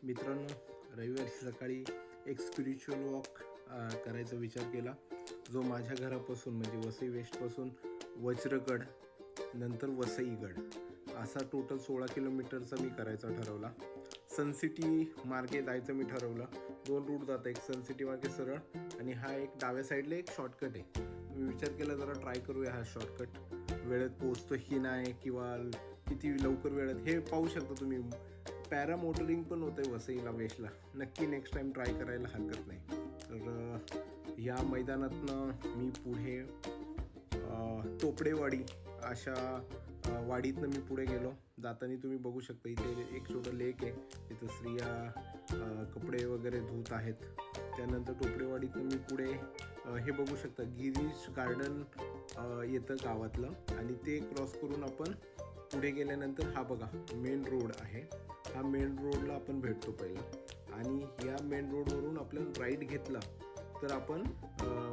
मित्रांनो, रविवारी सकाळी एक स्पिरिच्युअल वॉक करायचा विचार केला, जो माझ्या घरापासून म्हणजे वसई वेस्टपासून वज्रगड नंतर वसईगड असा टोटल 16 किलोमीटरचा मी करायचा ठरवला. सनसिटी मार्गे जायचं मी ठरवलं. 2 रूट जातं, एक सनसिटी मार्गे सरळ आणि हा एक डाव्या साईडला एक शॉर्टकट आहे. मी विचार केला जरा ट्राय करूया हा शॉर्टकट, वेळेत पोहोचतो की नाही किंवा किती लवकर वेळेत हे पाहू शकता तुम्ही. पॅरामोटरिंग पण होतं आहे वसईला वेस्टला. नक्की नेक्स्ट टाईम ट्राय करायला हरकत नाही. तर या मैदानातनं मी पुढे टोपडेवाडी अशा वाडीतनं मी पुढे गेलो. जाताना तुम्ही बघू शकता इथे एक छोटं लेक आहे, तिथं स्त्रिया कपडे वगैरे धुत आहेत. त्यानंतर टोपडेवाडीतनं मी पुढे हे बघू शकता गिरीश गार्डन येतं गावातलं आणि ते क्रॉस करून आपण पुढे गेल्यानंतर हा बघा मेन रोड आहे. हा मेन रोडला आपण भेटतो पहिला आणि या मेन रोडवरून आपण राईट घेतला तर आपण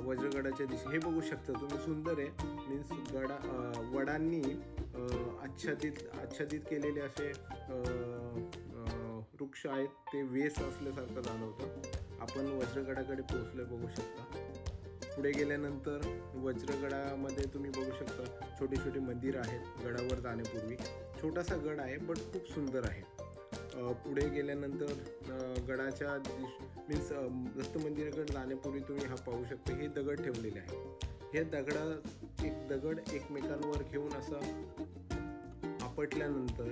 वज्रगडाच्या दिशे हे बघू शकता तुम्ही. सुंदर आहे, मीन्स वडांनी आच्छादित केलेले असे वृक्ष आहेत. ते वेस असल्यासारखं जाणवतं. आपण वज्रगडाकडे पोहोचलोय बघू शकता. पुढे गेल्यानंतर वज्रगडामध्ये तुम्ही बघू शकता छोटे छोटे मंदिर आहेत. गडावर जाण्यापूर्वी छोटासा गड आहे बट खूप सुंदर आहे. पुढे गेल्यानंतर गडाच्या मीन्स दत्त मंदिराकडे जाण्यापूर्वी तुम्ही हा पाहू शकता हे दगड ठेवलेले आहे. हे एक दगड एकमेकांवर घेऊन असं आपटल्यानंतर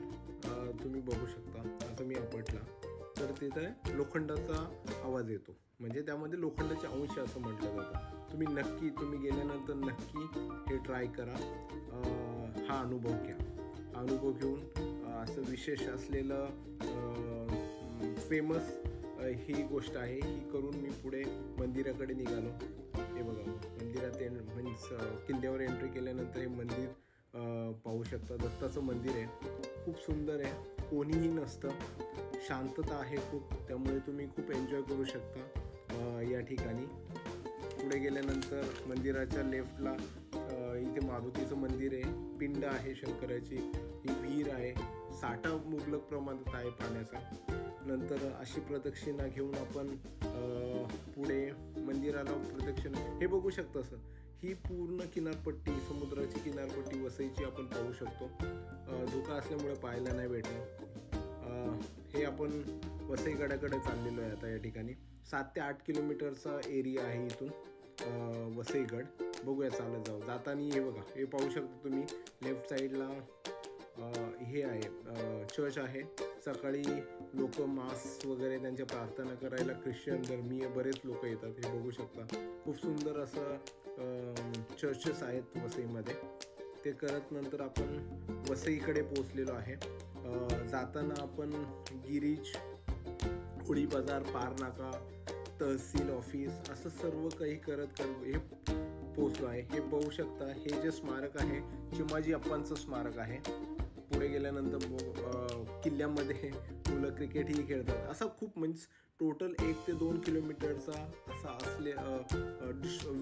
तुम्ही बघू शकता असं मी आपटला तर तिथं लोखंडाचा आवाज येतो, म्हणजे त्यामध्ये लोखंडाचे अंश असं म्हटलं जातं. तुम्ही गेल्यानंतर नक्की हे ट्राय करा. हा अनुभव घ्या. हा अनुभव घेऊन असं विशेष असलेलं फेमस ही गोष्ट आहे. ही करून मी पुढे मंदिराकडे निघालो. हे बघा मंदिरात मीन्स किल्ल्यावर एंट्री केल्यानंतर हे मंदिर पाहू शकता. दत्ताचं मंदिर आहे, खूप सुंदर आहे. कोणीही नसतं, शांतता आहे खूप, त्यामुळे तुम्ही खूप एन्जॉय करू शकता या ठिकाणी. पुढे गेल्यानंतर मंदिराच्या लेफ्टला इथे मारुतीचं मंदिर आहे, पिंड आहे शंकराची, ही विहीर आहे, साठा मुबलक प्रमाणात आहे पाण्याचा. नंतर अशी प्रदक्षिणा घेऊन आपण पुढे मंदिराला प्रदक्षिणा हे बघू शकता. असं ही पूर्ण किनारपट्टी, समुद्राची किनारपट्टी वसईची आपण पाहू शकतो. धोका असल्यामुळे पाहायला नाही भेटलं. हे आपण वसईगडाकडे चाललेलो आहे आता. या ठिकाणी 7 ते 8 किलोमीटरचा एरिया आहे इथून वसईगड. बघूया चालत जाऊ. जाताना हे बघा हे पाहू शकता तुम्ही लेफ्ट साईडला हे आहे चर्च आहे. सकाळी लोक मास वगैरे त्यांच्या प्रार्थना करायला ख्रिश्चन धर्मीय बरेच लोक येतात. हे बघू शकता खूप सुंदर असं चर्चेस आहेत वसईमध्ये. ते करत नंतर आपण वसईकडे पोहोचलेलो आहे. जाताना आपण गिरीज, होळी बाजार, पारनाका, तहसील ऑफिस असं सर्व काही करत हे पोहोचलो आहे. हे बघू शकता हे जे स्मारक आहे चिमाजी अप्पांचं स्मारक आहे. पुढे गेल्यानंतर किल्ल्यामध्ये मुलं क्रिकेटही खेळतात. असा खूप मीन्स टोटल 1 ते 2 किलोमीटरचा असा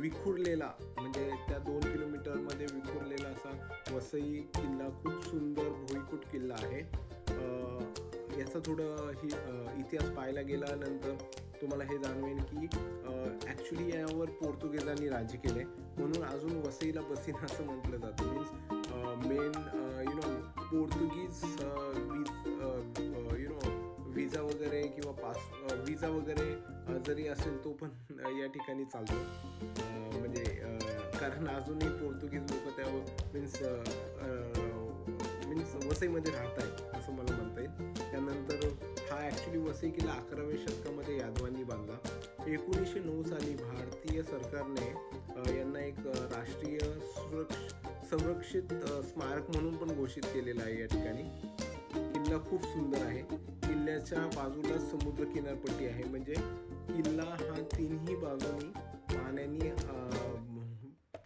विखुरलेला म्हणजे त्या 2 किलोमीटरमध्ये विखुरलेला असा वसई किल्ला, खूप सुंदर भुईकोट किल्ला आहे. याचा थोडं इतिहास पाहायला गेल्यानंतर तुम्हाला हे जाणवेल की ॲक्च्युली यावर पोर्तुगीजांनी राज्य केलं आहे, म्हणून अजून वसईला बसीन असं म्हटलं जातं. मीन्स मेन पोर्तुगीज विजा वगैरे किंवा विजा वगैरे जरी असेल तो पण या ठिकाणी चालतो. म्हणजे कारण अजूनही पोर्तुगीज लोक त्या मीन्स वसईमध्ये राहत आहेत असं मला म्हणता येईल. त्यानंतर हा ॲक्च्युली वसई किल्ला 11व्या शतकामध्ये यादवांनी बांधला. 1909 साली भारतीय सरकारने यांना एक राष्ट्रीय संरक्षित स्मारक म्हणून पण घोषित केलेलं आहे. या ठिकाणी किल्ला खूप सुंदर आहे. किल्ल्याच्या बाजूला समुद्र किनारपट्टी आहे, म्हणजे किल्ला हा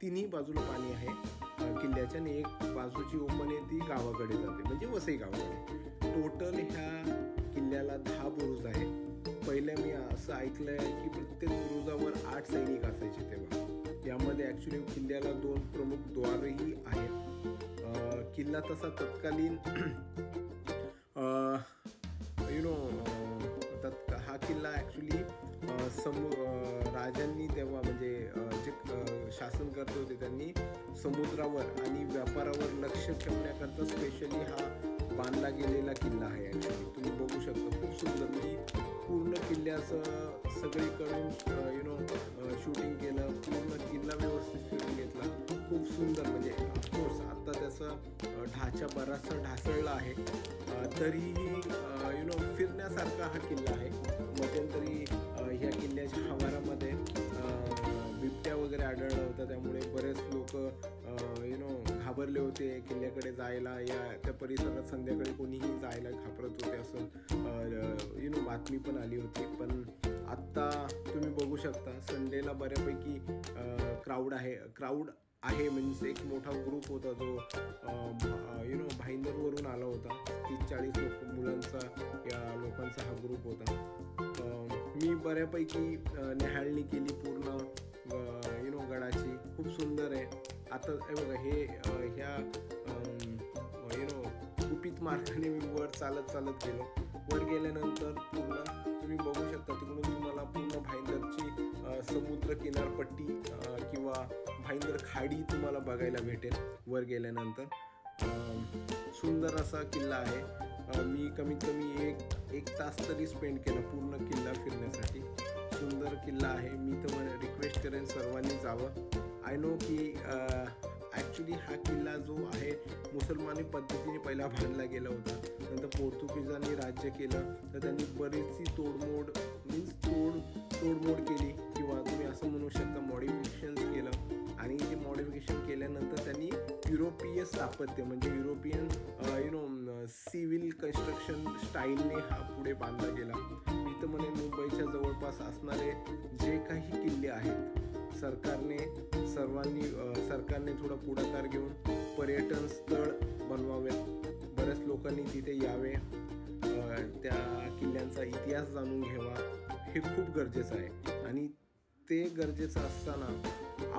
तिन्ही बाजूला पाणी आहे किल्ल्याच्या आणि एक बाजूची ओपन आहे ती गावाकडे जाते म्हणजे वसई गावाकडे. टोटल ह्या किल्ल्याला 10 बुरुज आहे. पहिल्या मी असं ऐकलं आहे की प्रत्येक बुरुजावर 8 सैनिक असायचे तेव्हा. यामध्ये ॲक्च्युली किल्ल्याला 2 प्रमुख द्वारही आहेत. किल्ला तसा तत्कालीन हा किल्ला ॲक्च्युली राजांनी तेव्हा म्हणजे जे शासन करत होते त्यांनी समुद्रावर आणि व्यापारावर लक्ष ठेवण्याकरता स्पेशली हा बांधला गेलेला किल्ला आहे. ॲक्च्युली तुम्ही बघू शकता, खूप सुंदर. मी पूर्ण किल्ल्याचं सगळीकडून शूटिंग केलं, पूर्ण किल्ला व्यवस्थित फिरून घेतला. खूप सुंदर, म्हणजे ऑफकोर्स आता त्याचा ढाचा बराचसा ढासळला आहे, तरीही फिरण्यासारखा हा किल्ला आहे. मध्यंतरी ह्या किल्ल्याच्या आवारामध्ये बिबट्या वगैरे आढळला होता, त्यामुळे बरेच लोक घाबरले होते किल्ल्याकडे जायला. त्या परिसरात संध्याकाळी कोणीही जायला घाबरत होते असं बातमी पण आली होती. पण आत्ता तुम्ही बघू शकता संडेला बऱ्यापैकी क्राऊड आहे म्हणजे एक मोठा ग्रुप होता जो भाईंदरवरून आला होता. 30-40 मुलांचा या लोकांचा हा ग्रुप होता. मी बऱ्यापैकी न्याहाळणी केली पूर्ण गडाची. खूप सुंदर आहे. आता बघा हे ह्या गुपित मार्गाने मी वर चालत गेलो. वर गेल्यानंतर पूर्ण तुम्ही बघू शकता तिकडून तुम्हाला पूर्ण भाईंदरची समुद्र किनारपट्टी किंवा भाईंदर खाडी तुम्हाला बघायला भेटेल वर गेल्यानंतर. सुंदर असा किल्ला आहे. मी कमीत कमी एक तास तरी स्पेंड केला पूर्ण किल्ला फिरण्यासाठी. सुंदर किल्ला आहे. मी तर रिक्वेस्ट करेन सर्वांनी जावं. आय नो की ॲक्च्युली हा किल्ला जो आहे मुसलमानी पद्धतीने पहिला बांधला गेला होता. नंतर पोर्तुगीजांनी राज्य केलं तर त्यांनी बरीचशी तोडमोड केली, किंवा तुम्ही असं म्हणू शकता मॉडिफिकेशन केलं. आणि ते मॉडिफिकेशन केल्यानंतर त्यांनी युरोपीय स्थापत्य म्हणजे युरोपियन सिव्हिल कन्स्ट्रक्शन स्टाईलने हा पुढे बांधला गेला. मी तर म्हणे मुंबईच्या जवळपास असणारे जे काही किल्ले आहेत सरकारने थोडा पुढाकार घेऊन पर्यटन स्थळ बनवावेत. बऱ्याच लोकांनी तिथे यावे, त्या किल्ल्यांचा इतिहास जाणून घ्यावा. हे खूप गरजेचं आहे. आणि ते गरजेचं असताना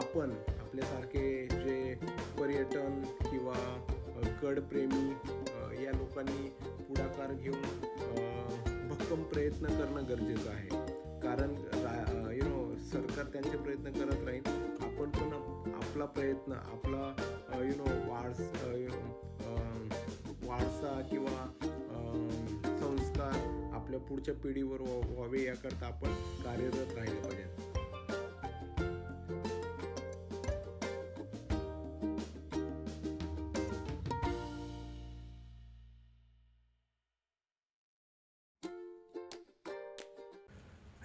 आपण आपल्यासारखे जे पर्यटन किंवा गडप्रेमी या लोकांनी पुढाकार घेऊन भक्कम प्रयत्न करणं गरजेचं आहे. कारण सरकार त्यांचे प्रयत्न करत राहील, आपण पण आपला प्रयत्न, आपला वारसा किंवा संस्कार आपल्या पुढच्या पिढीवर व्हावे याकरता आपण कार्यरत राहिलं पाहिजे.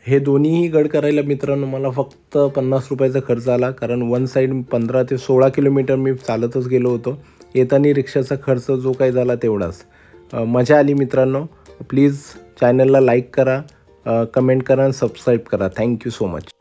हे दोन्हीही गड करायला मित्रांनो मला फक्त 50 रुपयाचा खर्च आला. कारण वन साईड 15 ते 16 किलोमीटर मी चालतच गेलो होतो. येताना रिक्षाचा खर्च जो काही झाला तेवढाच. मजा आली मित्रांनो. प्लीज चॅनलला लाईक करा, कमेंट करा आणि सबस्क्राईब करा. Thank you so much.